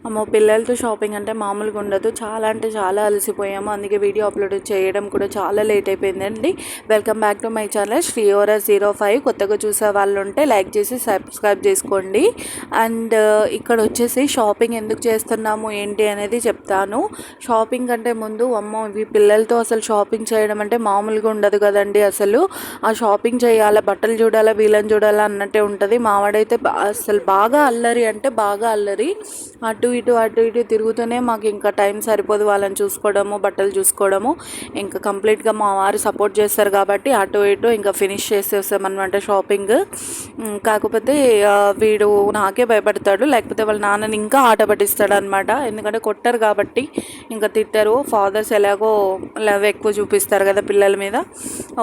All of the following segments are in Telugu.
అమ్మో పిల్లలతో షాపింగ్ అంటే మామూలుగా ఉండదు. చాలా అంటే చాలా అలసిపోయాము. అందుకే వీడియో అప్లోడ్ చేయడం కూడా చాలా లేట్ అయిపోయిందండి. Welcome back to my channel శ్రీయోరా05. కొత్తగా చూసే వాళ్ళు ఉంటే లైక్ చేసి సబ్స్క్రైబ్ చేసుకోండి. అండ్ ఇక్కడ వచ్చేసి షాపింగ్ ఎందుకు చేస్తున్నాము ఏంటి అనేది చెప్తాను. షాపింగ్ కంటే ముందు అమ్మో ఇవి పిల్లలతో అసలు షాపింగ్ చేయడం అంటే మామూలుగా ఉండదు కదండి. అసలు ఆ షాపింగ్ చేయాలా, బట్టలు చూడాలా, వీళ్ళని చూడాలా అన్నట్టే ఉంటుంది. మావాడైతే అసలు బాగా అల్లరి అంటే బాగా అల్లరి. అటు ఇటు తిరుగుతూనే మాకు ఇంకా టైం సరిపోదు వాళ్ళని చూసుకోవడము, బట్టలు చూసుకోవడము. ఇంకా కంప్లీట్గా మా వారు సపోర్ట్ చేస్తారు కాబట్టి అటు ఇటు ఇంకా ఫినిష్ చేసేస్తామన్నమాట షాపింగ్. కాకపోతే వీడు నాకే భయపడతాడు, లేకపోతే వాళ్ళ నాన్నని ఇంకా ఆట పట్టిస్తాడు అనమాట. ఎందుకంటే కొట్టరు కాబట్టి ఇంకా తిట్టరు. ఫాదర్స్ ఎలాగో లవ్ ఎక్కువ చూపిస్తారు కదా పిల్లల మీద.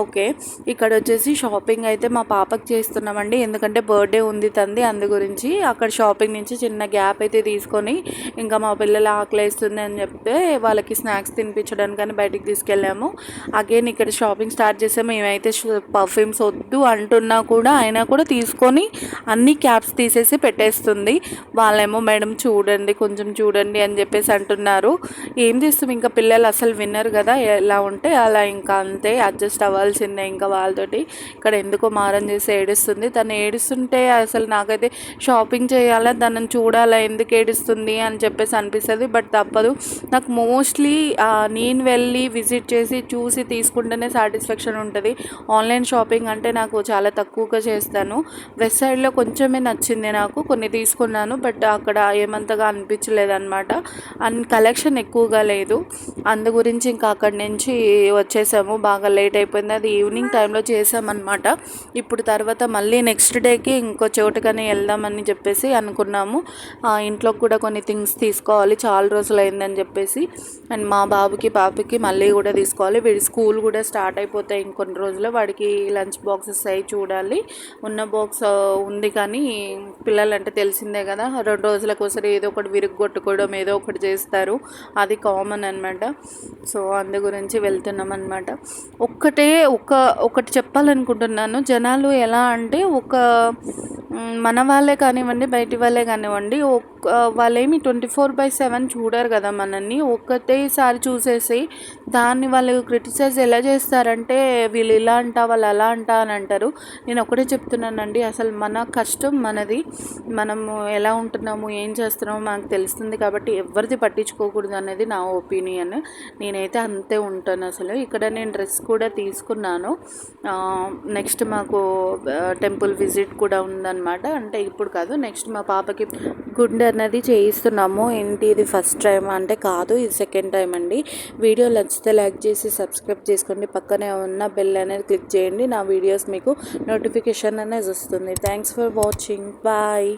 ఓకే, ఇక్కడ వచ్చేసి షాపింగ్ అయితే మా పాపకి చేస్తున్నామండి. ఎందుకంటే బర్త్డే ఉంది తంది, అందు గురించి అక్కడ షాపింగ్ నుంచి చిన్న గ్యాప్ అయితే తీసుకొని ఇంకా మా పిల్లలు ఆకలిస్తుంది అని చెప్తే వాళ్ళకి స్నాక్స్ తినిపించడానికని బయటికి తీసుకెళ్ళాము. అగైన్ ఇక్కడ షాపింగ్ స్టార్ట్ చేసాము. మేమైతే పర్ఫ్యూమ్స్ వద్దు అంటున్నా కూడా అయినా కూడా తీసుకొని అన్ని క్యాప్స్ తీసేసి పెట్టేస్తుంది. వాళ్ళేమో మేడం చూడండి, కొంచెం చూడండి అని చెప్పేసి అంటున్నారు. ఏం చేస్తాం, ఇంకా పిల్లలు అసలు విన్నరు కదా, ఎలా ఉంటే అలా ఇంకా అంతే అడ్జస్ట్ అవ్వాల్సిందే ఇంకా వాళ్ళతోటి. ఇక్కడ ఎందుకో మారం చేసి ఏడుస్తుంది. తను ఏడుస్తుంటే అసలు నాకైతే షాపింగ్ చేయాలా, తనని చూడాలా, ఎందుకు ఏడుస్తుంది అని చెప్పేసి అనిపిస్తుంది. బట్ తప్పదు. నాకు మోస్ట్లీ నేను వెళ్ళి విజిట్ చేసి చూసి తీసుకుంటేనే సాటిస్ఫాక్షన్ ఉంటుంది. ఆన్లైన్ షాపింగ్ అంటే నాకు చాలా తక్కువగా చేస్తాను. వెస్ట్ సైడ్లో కొంచెమే నచ్చింది నాకు, కొన్ని తీసుకున్నాను. బట్ అక్కడ ఏమంతగా అనిపించలేదు అనమాట. కలెక్షన్ ఎక్కువగా లేదు. అందు గురించి ఇంకా అక్కడి నుంచి వచ్చేసాము. బాగా లేట్ అయిపోయింది. అది ఈవినింగ్ టైంలో చేసామన్నమాట. ఇప్పుడు తర్వాత మళ్ళీ నెక్స్ట్ డేకి ఇంకో చోటుకని వెళ్దామని చెప్పేసి అనుకున్నాము. ఇంట్లో కూడా కొన్ని థింగ్స్ తీసుకోవాలి, చాలా రోజులు అయిందని చెప్పేసి. అండ్ మా బాబుకి పాపకి మళ్ళీ కూడా తీసుకోవాలి. వీడి స్కూల్ కూడా స్టార్ట్ అయిపోతాయి ఇంకొన్ని రోజులు. వాడికి లంచ్ బాక్సెస్ అవి చూడాలి. ఉన్న బాక్స్ ఉంది కానీ పిల్లలంటే తెలిసిందే కదా, 2 రోజులకు ఒకసారి ఏదో ఒకటి విరుగ్గొట్టుకోవడం ఏదో ఒకటి చేస్తారు. అది కామన్ అనమాట. సో అందు గురించి వెళ్తున్నాం అనమాట. ఒకటి చెప్పాలనుకుంటున్నాను. జనాలు ఎలా అంటే మన వాళ్ళే కానివ్వండి, బయటి వాళ్ళే కానివ్వండి, వాళ్ళేమి 24/7 చూడరు కదా మనల్ని. ఒక్కటేసారి చూసేసి దాన్ని వాళ్ళు క్రిటిసైజ్ ఎలా చేస్తారంటే వీళ్ళు ఇలా అంటా వాళ్ళు అలా అంటా అని అంటారు. నేను ఒకటే చెప్తున్నానండి, అసలు మన కష్టం మనది. మనము ఎలా ఉంటున్నాము, ఏం చేస్తున్నామో మనకు తెలుస్తుంది కాబట్టి ఎవరిది పట్టించుకోకూడదు అనేది నా ఒపీనియన్. నేనైతే అంతే ఉంటాను అసలు. ఇక్కడ నేను డ్రెస్ కూడా తీసుకున్నాను. నెక్స్ట్ మాకు టెంపుల్ విజిట్ కూడా ఉందన్నమాట. అంటే ఇప్పుడు కాదు, నెక్స్ట్ మా పాపకి గుండె అన్నది చేయిస్తున్నాము. ఏంటి ఇది ఫస్ట్ టైం అంటే కాదు, ఇది సెకండ్ టైం అండి. వీడియో నచ్చితే లైక్ చేసి సబ్స్క్రైబ్ చేసుకోండి. పక్కనే ఉన్న బెల్ అనేది క్లిక్ చేయండి. నా వీడియోస్ మీకు నోటిఫికేషన్ అనేది వస్తుంది. Thanks for watching. బాయ్.